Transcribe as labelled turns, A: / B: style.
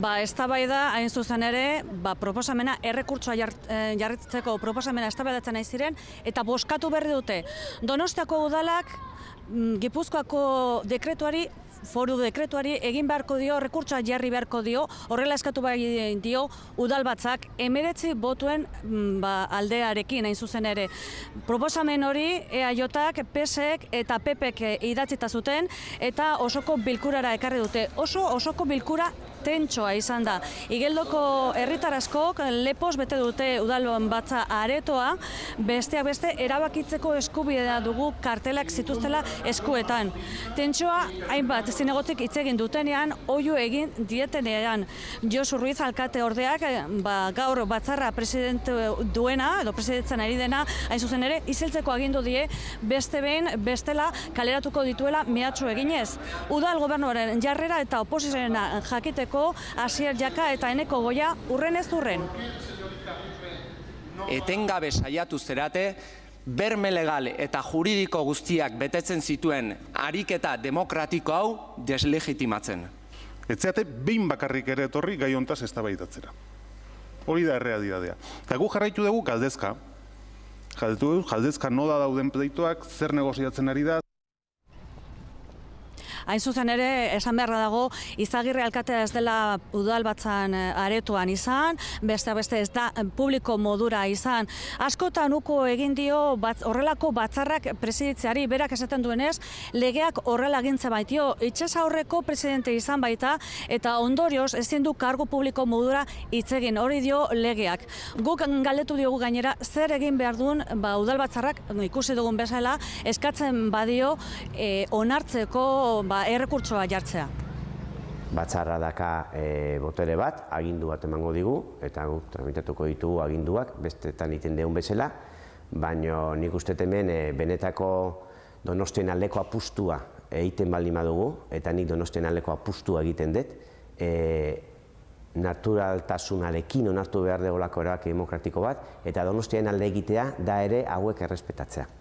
A: Eztabaida hain zuzen ere, proposamena errekurtsoa jarritzeko proposamena eztabaidatzen nahi ziren eta bozkatu berri dute. Donostiako udalak Gipuzkoako dekretuari, foru dekretuari egin beharko dio, errekurtsoa jarri beharko dio, horrela eskatu bai dio udalbatzak 19 botuen aldearekin hain zuzen ere. Proposamen hori EAJak, PSek eta PPek idatzita zuten eta osoko bilkurara ekarri dute. Osoko bilkura tentsoa izan da. Igeldoko herritar askok lepoz bete dute udalbatza aretoa, besteak beste erabakitzeko eskubidea dugu kartelak zituztela eskuetan. Tentsoa hainbat zinegotzik hitz egin dutenean, oihu egin dietenean. Josu Ruiz alkate ordeak gaur batzarra presidente duena, edo presidentzen ari dena, hain zuzen ere, isiltzeko agindu die beste behin bestela kaleratuko dituela mehatxu eginez. Udal gobernuaren jarrera eta oposizioena jakiteko Asier Jaka eta Eneko Goia urren ez urren.
B: Etengabe saiatu zerate, berme legal eta juridiko guztiak betetzen zituen ariketa demokratiko hau deslegitimatzen.
C: Etzeate behin bakarrik ere etorri gai hontaz eztabaidatzera. Hori da errealitatea. Eta gu jarraitu dugu galdezka. Galdezka noda dauden pleitoak, zer negoziatzen ari da.
A: Hain zuzen ere, esan beharra dago, Izagirre alkatea ez dela udalbatzan aretoan izan, beste ez da publiko modura izan. Askotan uko egin dio horrelako batzarrak presiditzeari, berak esaten duenez, legeak horrela agintza baitio, itxas aurreko presidente izan baita, eta ondorioz ezin du kargu publiko modura hitz egin, hori dio legeak. Guk galdetu diogu gainera, zer egin behar duen udalbatzarrak, ikusi dugun bezala, eskatzen badio onartzeko errekurtsoa jartzea.
D: Batzarra daka botere bat, agindu bat emango digu, eta guk tramitatuko ditugu aginduak, bestetan egiten deun bezala, baina nik uste hemen benetako Donostien aldeko apustua egiten baldin badugu, eta nik Donostien aldeko apustua egiten dut, naturaltasunarekin onartu behar degolako erabaki demokratiko bat, eta Donostien alde egitea da ere hauek errespetatzea.